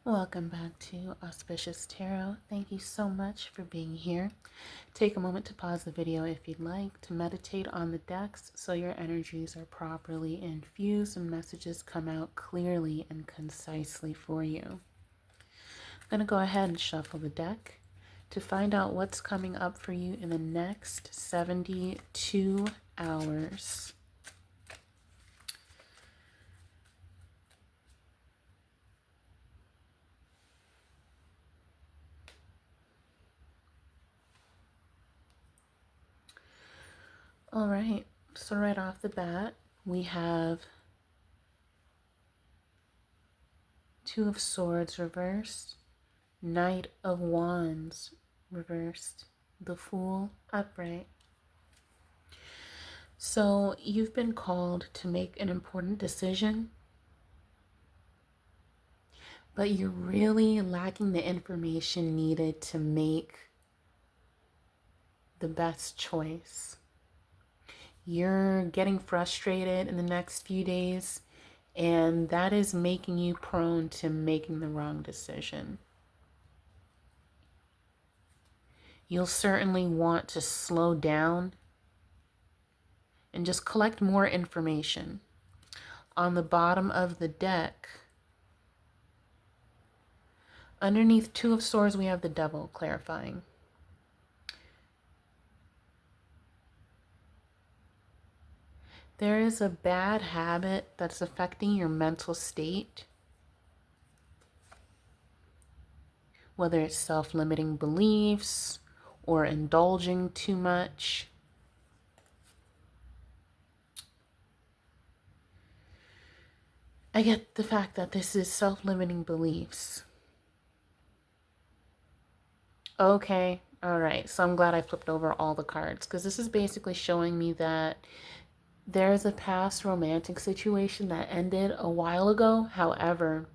Welcome back to Auspicious Tarot. Thank you so much for being here. Take a moment to pause the video if you'd like to meditate on the decks so your energies are properly infused and messages come out clearly and concisely for you. I'm going to go ahead and shuffle the deck to find out what's coming up for you in the next 72 hours. All right, so right off the bat, we have Two of Swords reversed, Knight of Wands reversed, the Fool upright. So you've been called to make an important decision, but you're really lacking the information needed to make the best choice. You're getting frustrated in the next few days, and that is making you prone to making the wrong decision. You'll certainly want to slow down and just collect more information. On the bottom of the deck, underneath Two of Swords, we have the Devil clarifying. There is a bad habit that's affecting your mental state, whether it's self-limiting beliefs or indulging too much. I get the fact that this is self-limiting beliefs. Okay, all right. So I'm glad I flipped over all the cards because this is basically showing me that there's a past romantic situation that ended a while ago. However,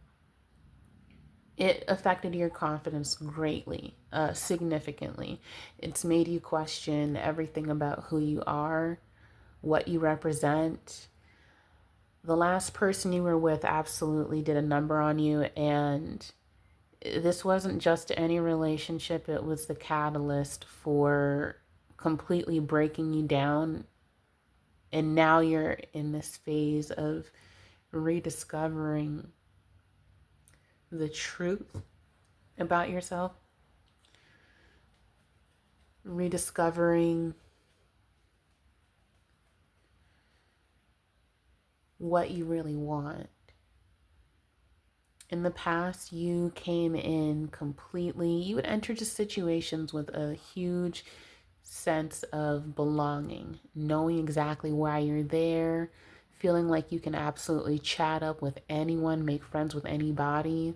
it affected your confidence greatly, significantly. It's made you question everything about who you are, what you represent. The last person you were with absolutely did a number on you, and this wasn't just any relationship, it was the catalyst for completely breaking you down. And now you're in this phase of rediscovering the truth about yourself, rediscovering what you really want. In the past, you came in completely, you would enter just situations with a huge sense of belonging, knowing exactly why you're there, feeling like you can absolutely chat up with anyone, make friends with anybody.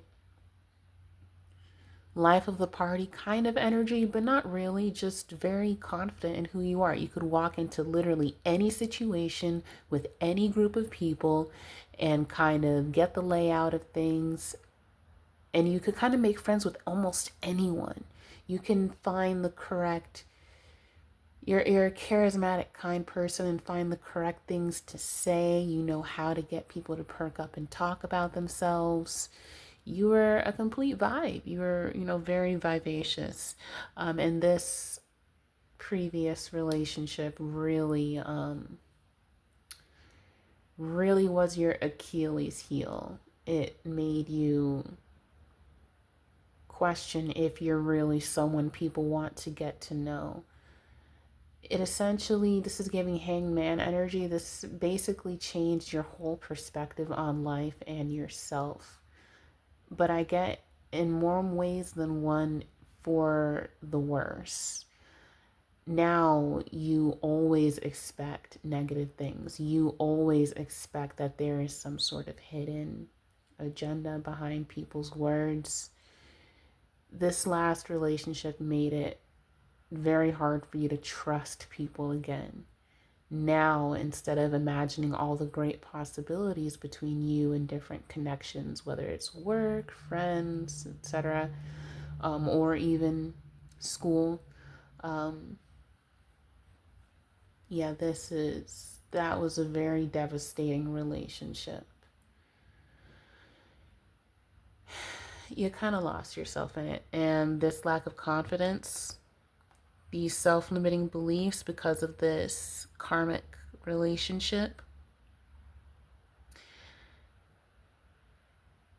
Life of the party kind of energy, but not really, just very confident in who you are. You could walk into literally any situation with any group of people and kind of get the layout of things. And you could kind of make friends with almost anyone. You can find the correct, you're a charismatic, kind person and find the correct things to say. You know how to get people to perk up and talk about themselves. You were a complete vibe. You were, very vivacious. And this previous relationship really, really was your Achilles heel. It made you question if you're really someone people want to get to know. It essentially, this is giving hangman energy. This basically changed your whole perspective on life and yourself. But I get in more ways than one for the worse. Now you always expect negative things. You always expect that there is some sort of hidden agenda behind people's words. This last relationship made it very hard for you to trust people again. Now, instead of imagining all the great possibilities between you and different connections, whether it's work, friends, etc., or even school, yeah, that was a very devastating relationship. you kind of lost yourself in it. And this lack of confidence, these self-limiting beliefs because of this karmic relationship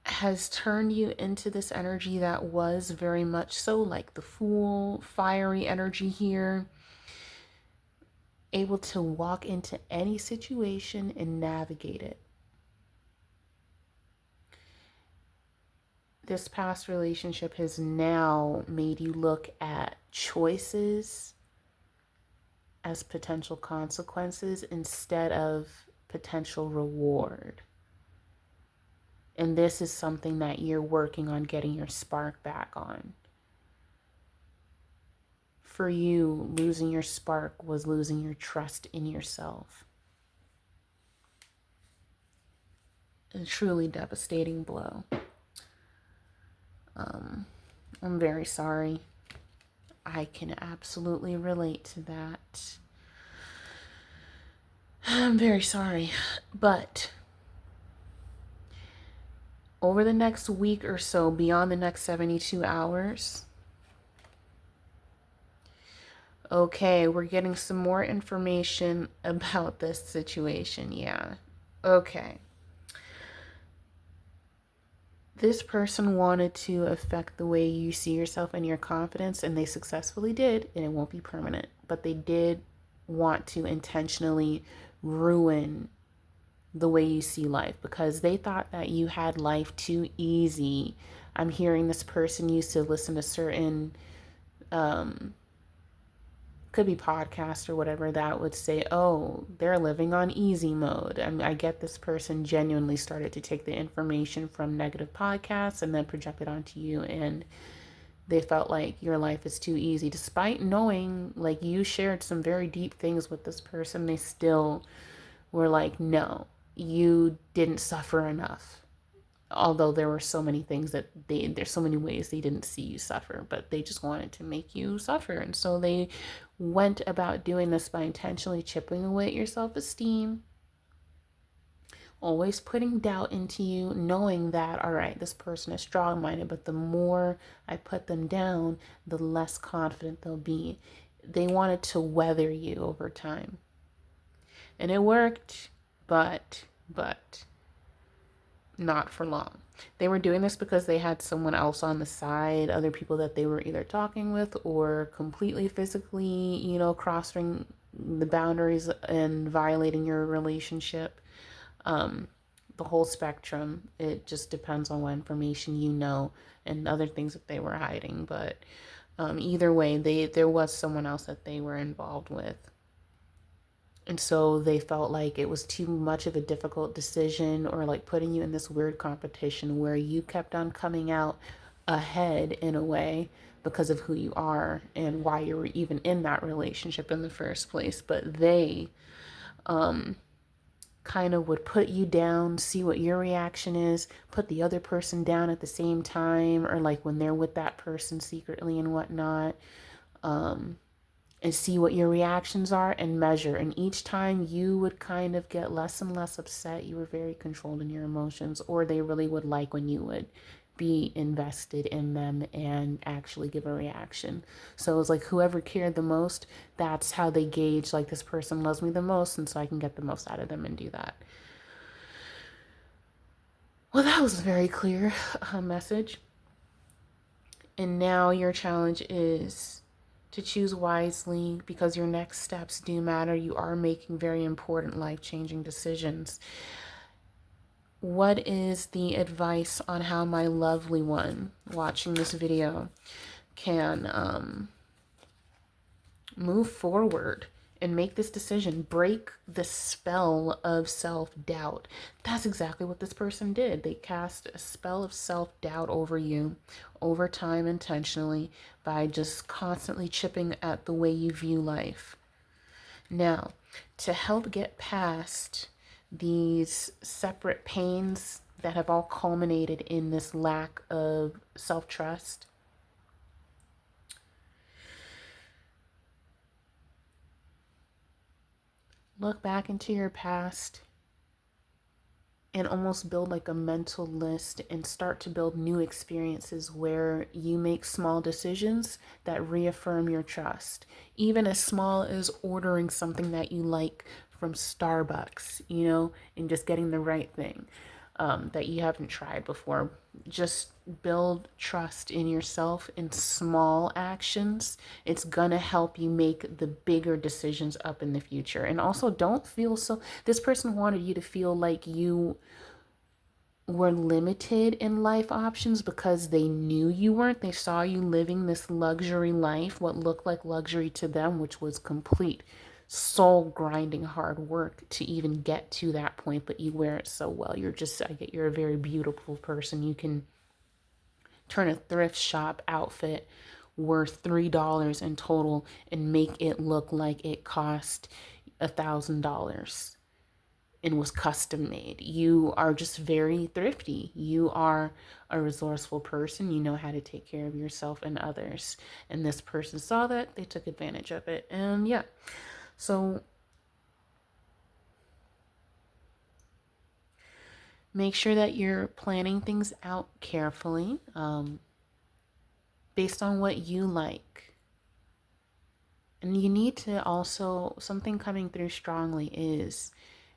has turned you into this energy that was very much so like the Fool, fiery energy here, able to walk into any situation and navigate it. This past relationship has now made you look at choices as potential consequences instead of potential reward. And this is something that you're working on getting your spark back on. For you, losing your spark was losing your trust in yourself. A truly devastating blow. I'm very sorry. I can absolutely relate to that. I'm very sorry. But over the next week or so, beyond the next 72 hours, okay, we're getting some more information about this situation. Yeah. Okay. This person wanted to affect the way you see yourself and your confidence, and they successfully did, and it won't be permanent. But they did want to intentionally ruin the way you see life because they thought that you had life too easy. I'm hearing this person used to listen to certain could be podcast or whatever that would say, oh, they're living on easy mode. I mean, I get this person genuinely started to take the information from negative podcasts and then project it onto you, and they felt like your life is too easy. Despite knowing like you shared some very deep things with this person, they still were like, no, you didn't suffer enough. Although there were so many things that there's so many ways they didn't see you suffer, but they just wanted to make you suffer. And so they went about doing this by intentionally chipping away at your self-esteem, always putting doubt into you, knowing that, all right, this person is strong-minded, but the more I put them down, the less confident they'll be. They wanted to weather you over time. And it worked, but not for long. They were doing this because they had someone else on the side, other people that they were either talking with or completely physically, crossing the boundaries and violating your relationship. The whole spectrum. It just depends on what information you know and other things that they were hiding. But either way, there was someone else that they were involved with. And so they felt like it was too much of a difficult decision, or like putting you in this weird competition where you kept on coming out ahead in a way because of who you are and why you were even in that relationship in the first place. But they kind of would put you down, see what your reaction is, put the other person down at the same time, or like when they're with that person secretly and whatnot. And see what your reactions are and measure. And each time you would kind of get less and less upset. You were very controlled in your emotions, or they really would like when you would be invested in them and actually give a reaction. So it was like whoever cared the most, that's how they gauge like this person loves me the most, and so I can get the most out of them and do that. Well, that was a very clear message. And now your challenge is to choose wisely, because your next steps do matter. You are making very important life-changing decisions. What is the advice on how my lovely one watching this video can move forward and make this decision, break the spell of self-doubt? That's exactly what this person did. They cast a spell of self-doubt over you over time intentionally by just constantly chipping at the way you view life. Now, to help get past these separate pains that have all culminated in this lack of self-trust, look back into your past and almost build like a mental list and start to build new experiences where you make small decisions that reaffirm your trust. Even as small as ordering something that you like from Starbucks, and just getting the right thing that you haven't tried before. Just build trust in yourself in small actions. It's gonna help you make the bigger decisions up in the future. And also, don't feel so. This person wanted you to feel like you were limited in life options because they knew you weren't. They saw you living this luxury life, what looked like luxury to them, which was complete soul grinding hard work to even get to that point, but you wear it so well. You're a very beautiful person. You can turn a thrift shop outfit worth $3 in total and make it look like it cost $1,000 and was custom made. You are just very thrifty. You are a resourceful person. You know how to take care of yourself and others. And this person saw that, they took advantage of it. And yeah, so make sure that you're planning things out carefully, based on what you like. And you need to also, something coming through strongly is,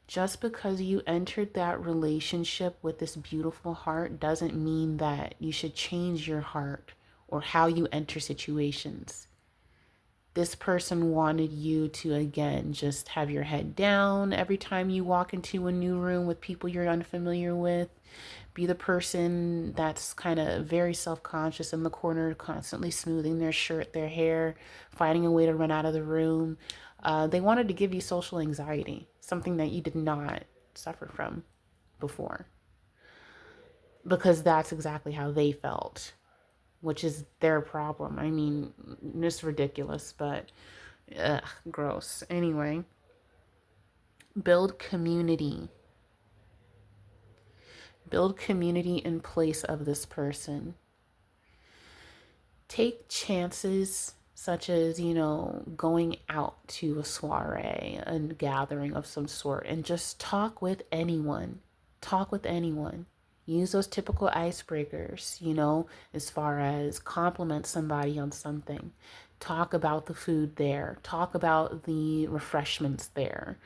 just because you entered that relationship with this beautiful heart doesn't mean that you should change your heart or how you enter situations. This person wanted you to, again, just have your head down every time you walk into a new room with people you're unfamiliar with. Be the person that's kind of very self-conscious in the corner, constantly smoothing their shirt, their hair, finding a way to run out of the room. They wanted to give you social anxiety, something that you did not suffer from before, because that's exactly how they felt, which is their problem. I mean, it's ridiculous, but gross. Anyway, build community. Build community in place of this person. Take chances, such as, going out to a soiree, a gathering of some sort, and just talk with anyone. Talk with anyone. Use those typical icebreakers, as far as compliment somebody on something. Talk about the food there. Talk about the refreshments there.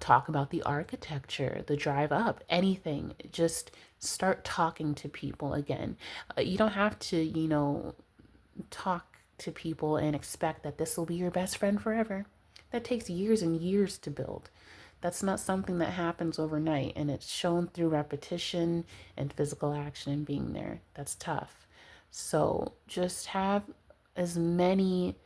Talk about the architecture, the drive up, anything. Just start talking to people again. You don't have to, talk to people and expect that this will be your best friend forever. That takes years and years to build. That's not something that happens overnight, and it's shown through repetition and physical action and being there. That's tough. So just have as many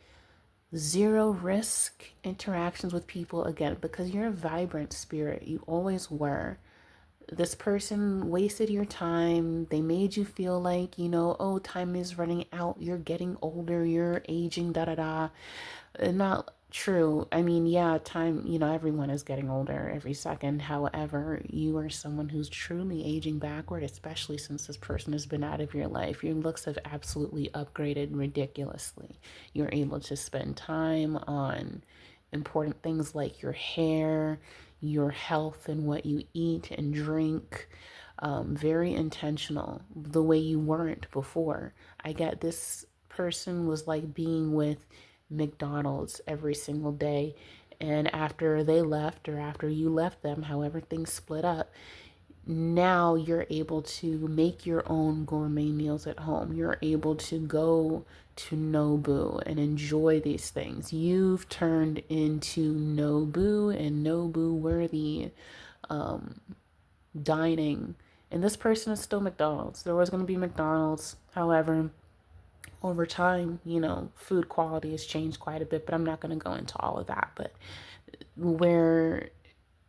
zero risk interactions with people again, because you're a vibrant spirit. You always were. This person wasted your time. They made you feel like, oh, time is running out. You're getting older. You're aging, da da da. Not true. I mean, yeah, time, everyone is getting older every second. However, you are someone who's truly aging backward, especially since this person has been out of your life. Your looks have absolutely upgraded ridiculously. You're able to spend time on important things like your hair, your health, and what you eat and drink. Very intentional, the way you weren't before. I get this person was like being with McDonald's every single day. And after they left, or after you left them, however things split up, now you're able to make your own gourmet meals at home. You're able to go to Nobu and enjoy these things. You've turned into Nobu and Nobu worthy dining. And this person is still McDonald's. There was going to be McDonald's. However, over time, food quality has changed quite a bit, but I'm not going to go into all of that. But where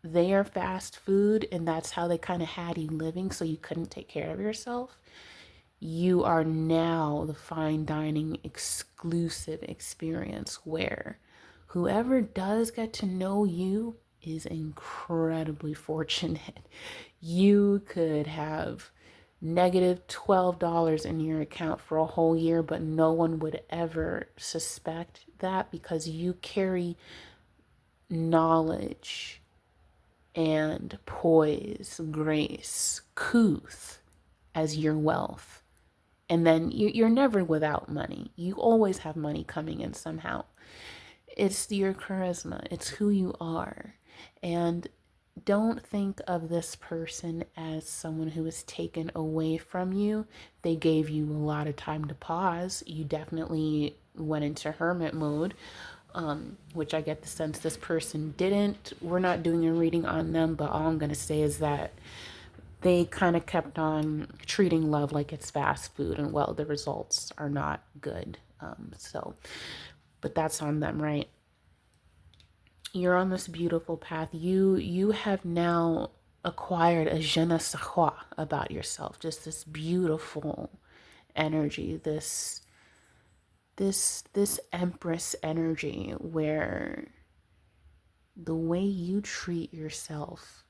they are fast food and that's how they kind of had you living, so you couldn't take care of yourself, you are now the fine dining exclusive experience where whoever does get to know you is incredibly fortunate. You could have -$12 in your account for a whole year, but no one would ever suspect that, because you carry knowledge and poise, grace, couth as your wealth. And then you're never without money. You always have money coming in somehow. It's your charisma, it's who you are. And don't think of this person as someone who is taken away from you. They gave you a lot of time to pause. You definitely went into hermit mode, which I get the sense this person didn't. We're not doing a reading on them, but all I'm going to say is that they kind of kept on treating love like it's fast food, and well, the results are not good. But that's on them, right? You're on this beautiful path. You have now acquired a je ne sais quoi about yourself, just this beautiful energy, this empress energy, where the way you treat yourself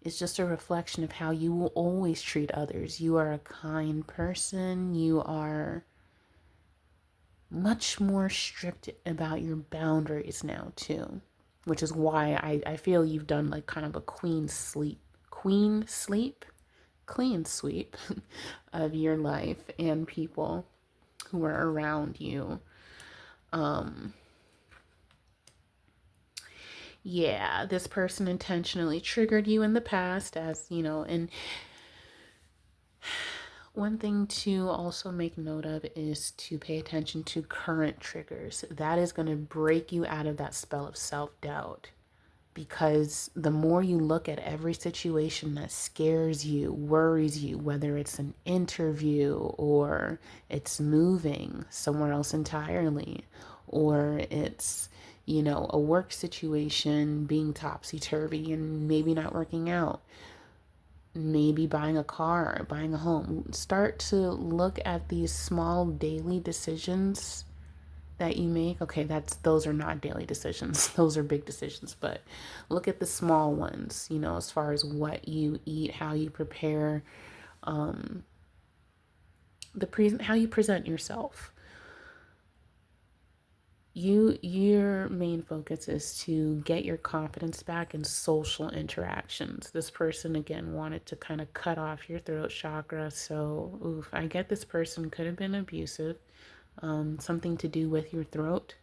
is just a reflection of how you will always treat others. You are a kind person. You are much more strict about your boundaries now too, which is why I feel you've done like kind of a clean sweep of your life and people who are around you. Yeah, this person intentionally triggered you in the past, as you know. And one thing to also make note of is to pay attention to current triggers. That is going to break you out of that spell of self-doubt, because the more you look at every situation that scares you, worries you, whether it's an interview or it's moving somewhere else entirely, or it's, you know, a work situation being topsy-turvy and maybe not working out, maybe buying a car, buying a home, start to look at these small daily decisions that you make. Okay, those are not daily decisions. Those are big decisions, but look at the small ones, you know, as far as what you eat, how you prepare, how you present yourself. Your main focus is to get your confidence back in social interactions. This person again wanted to kind of cut off your throat chakra. So, I get this person could have been abusive, something to do with your throat.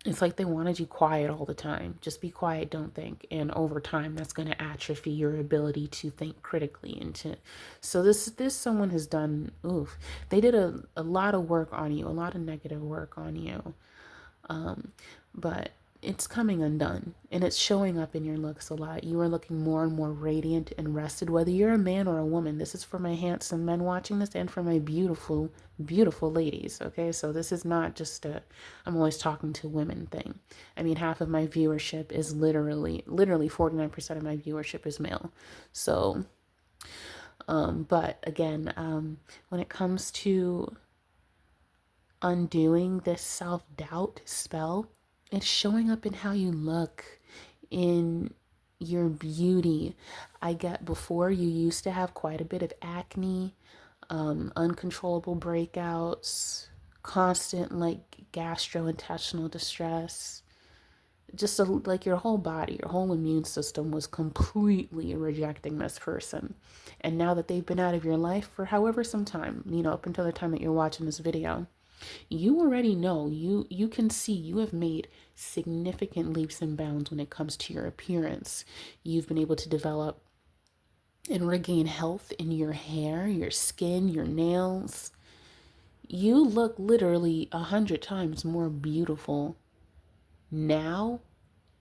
It's like they wanted you quiet all the time. Just be quiet, don't think. And over time, that's going to atrophy your ability to think critically. So this someone has done, they did a lot of work on you, a lot of negative work on you. But it's coming undone, and it's showing up in your looks a lot. You are looking more and more radiant and rested, whether you're a man or a woman. This is for my handsome men watching this and for my beautiful, beautiful ladies. Okay, so this is not just I'm always talking to women thing. I mean, half of my viewership is literally 49% of my viewership is male. So, but again, when it comes to undoing this self-doubt spell, it's showing up in how you look, in your beauty. I get before you used to have quite a bit of acne, uncontrollable breakouts, constant like gastrointestinal distress. Just like your whole body, your whole immune system was completely rejecting this person. And now that they've been out of your life for however some time, you know, up until the time that you're watching this video, you already know, you can see you have made significant leaps and bounds when it comes to your appearance. You've been able to develop and regain health in your hair, your skin, your nails. You look literally 100 times more beautiful now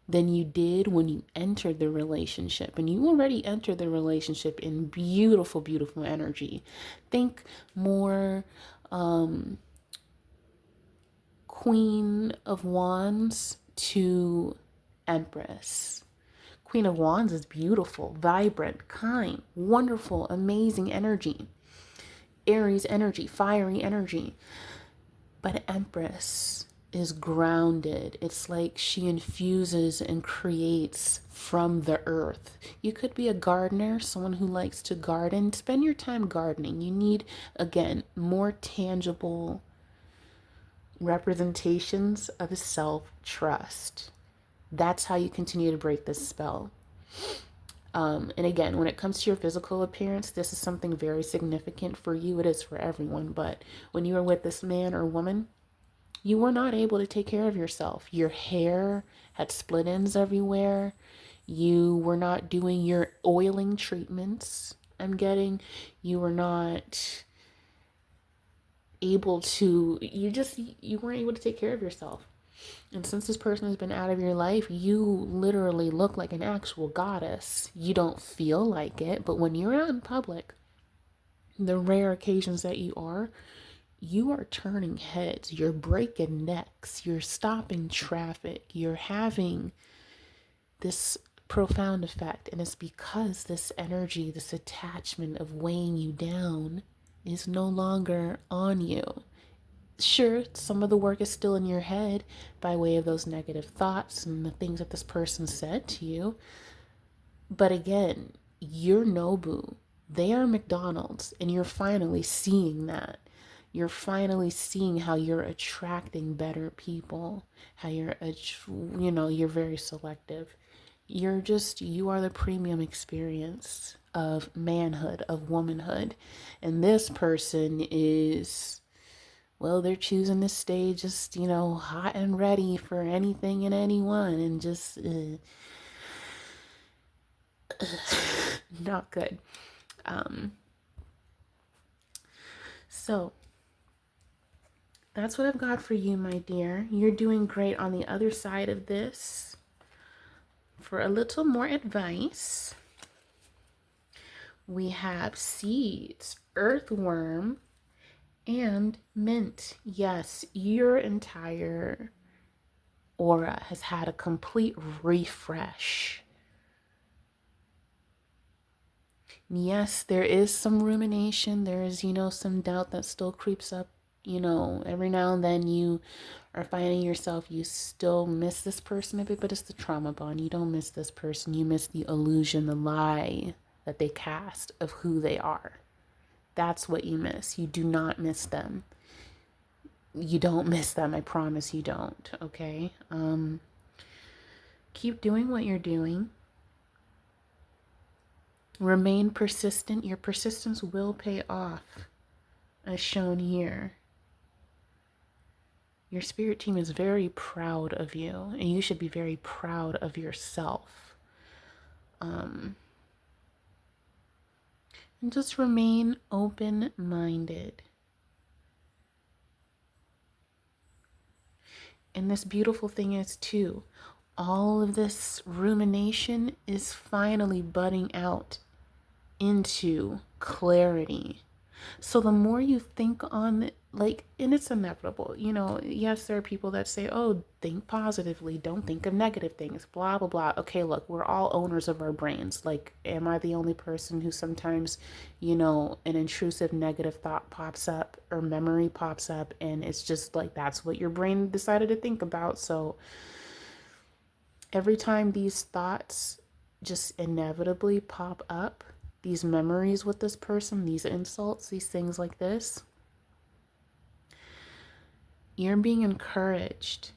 than you did when you entered the relationship. And you already entered the relationship in beautiful, beautiful energy. Think more Queen of Wands to Empress. Queen of Wands is beautiful, vibrant, kind, wonderful, amazing energy. Aries energy, fiery energy. But Empress is grounded. It's like she infuses and creates from the earth. You could be a gardener, someone who likes to garden. Spend your time gardening. You need, again, more tangible representations of self-trust. That's how you continue to break this spell. And again, when it comes to your physical appearance, this is something very significant for you. It is for everyone. But when you are with this man or woman, you were not able to take care of yourself. Your hair had split ends everywhere. You were not doing your oiling treatments. You were not able to, you weren't able to take care of yourself. And since this person has been out of your life, you literally look like an actual goddess. You don't feel like it, but when you're out in public, the rare occasions that you are turning heads, you're breaking necks, you're stopping traffic, you're having this profound effect. And it's because this energy, this attachment of weighing you down is no longer on you. Sure, some of the work is still in your head by way of those negative thoughts and the things that this person said to you. But again, you're Nobu. They are McDonald's, and you're finally seeing that. You're finally seeing how you're attracting better people, how you're very selective. You are the premium experience of manhood, of womanhood. And this person is, well, they're choosing to stay just, hot and ready for anything and anyone, and just not good. So that's what I've got for you, my dear. You're doing great. On the other side of this, for a little more advice, we have seeds, earthworm, and mint. Yes, your entire aura has had a complete refresh. Yes, there is some rumination. There is, some doubt that still creeps up. Every now and then you are finding yourself, you still miss this person a bit, but it's the trauma bond. You don't miss this person. You miss the illusion, the lie that they cast of who they are. That's what you miss. You do not miss them. You don't miss them. I promise you don't. Okay? Keep doing what you're doing. Remain persistent. Your persistence will pay off, as shown here. Your spirit team is very proud of you, and you should be very proud of yourself. And just remain open-minded. And this beautiful thing is, too, all of this rumination is finally budding out into clarity. So the more you think on it, and it's inevitable, yes, there are people that say, oh, think positively, don't think of negative things, blah, blah, blah. Okay, look, we're all owners of our brains. Am I the only person who sometimes, an intrusive negative thought pops up or memory pops up, and it's just that's what your brain decided to think about. So every time these thoughts just inevitably pop up, these memories with this person, these insults, these things like this, you're being encouraged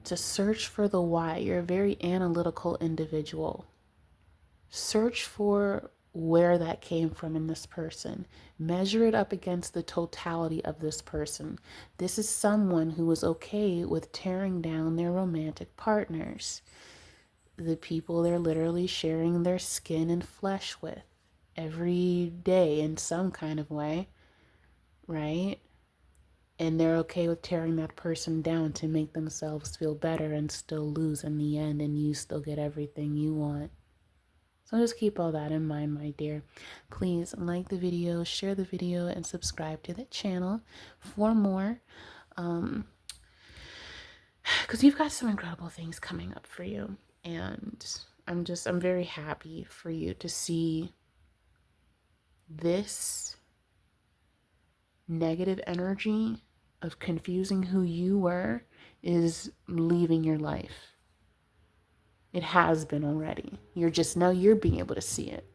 to search for the why. You're a very analytical individual. Search for where that came from in this person. Measure it up against the totality of this person. This is someone who was okay with tearing down their romantic partners, the people they're literally sharing their skin and flesh with every day in some kind of way, right? And they're okay with tearing that person down to make themselves feel better and still lose in the end, and you still get everything you want. So just keep all that in mind, my dear. Please like the video, share the video, and subscribe to the channel for more. Because you've got some incredible things coming up for you. And I'm very happy for you to see this negative energy of confusing who you were is leaving your life. It has been already. You're being able to see it.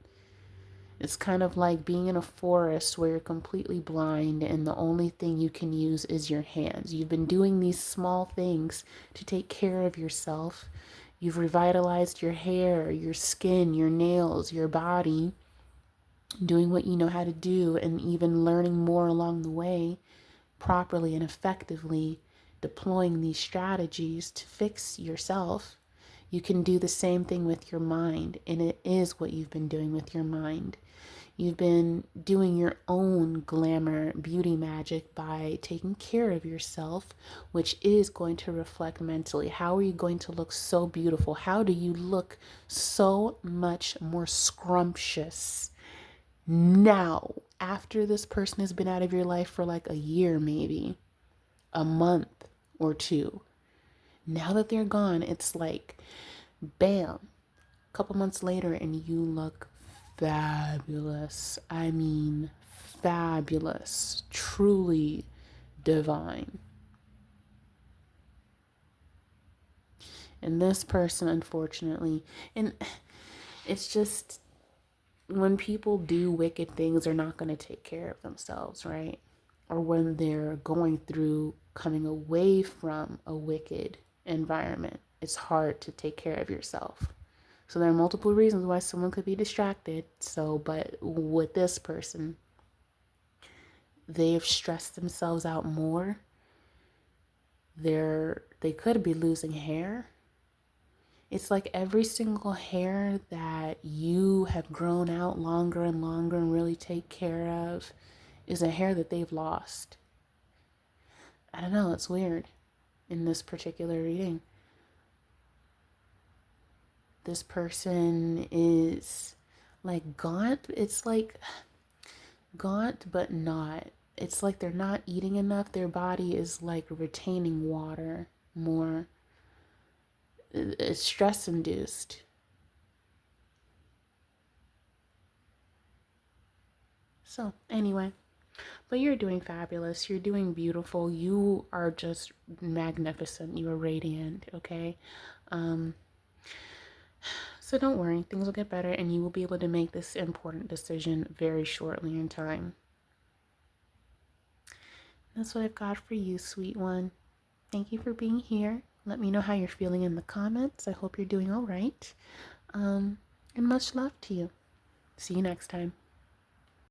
It's kind of like being in a forest where you're completely blind and the only thing you can use is your hands. You've been doing these small things to take care of yourself. You've revitalized your hair, your skin, your nails, your body, doing what you know how to do, and even learning more along the way, properly and effectively deploying these strategies to fix yourself. You can do the same thing with your mind, and it is what you've been doing with your mind. You've been doing your own glamour beauty magic by taking care of yourself, which is going to reflect mentally. How are you going to look so beautiful? How do you look so much more scrumptious now, after this person has been out of your life for like a year, maybe a month or two? Now that they're gone, it's like, bam, a couple months later, and you look fabulous. I mean, fabulous, truly divine. And this person, unfortunately, and it's just, when people do wicked things, they're not going to take care of themselves, right? Or when they're going through coming away from a wicked environment, it's hard to take care of yourself. So there are multiple reasons why someone could be distracted. So, but with this person, they've stressed themselves out more. They could be losing hair. It's like every single hair that you have grown out longer and longer and really take care of is a hair that they've lost. I don't know, it's weird in this particular reading. This person is like gaunt. It's like gaunt, but not. It's like they're not eating enough. Their body is like retaining water more. It's stress induced. So, anyway, but you're doing fabulous. You're doing beautiful. You are just magnificent. You are radiant, okay? Um, so don't worry. Things will get better and you will be able to make this important decision very shortly in time. That's what I've got for you, sweet one. Thank you for being here. Let me know how you're feeling in the comments. I hope you're doing all right. And much love to you. See you next time.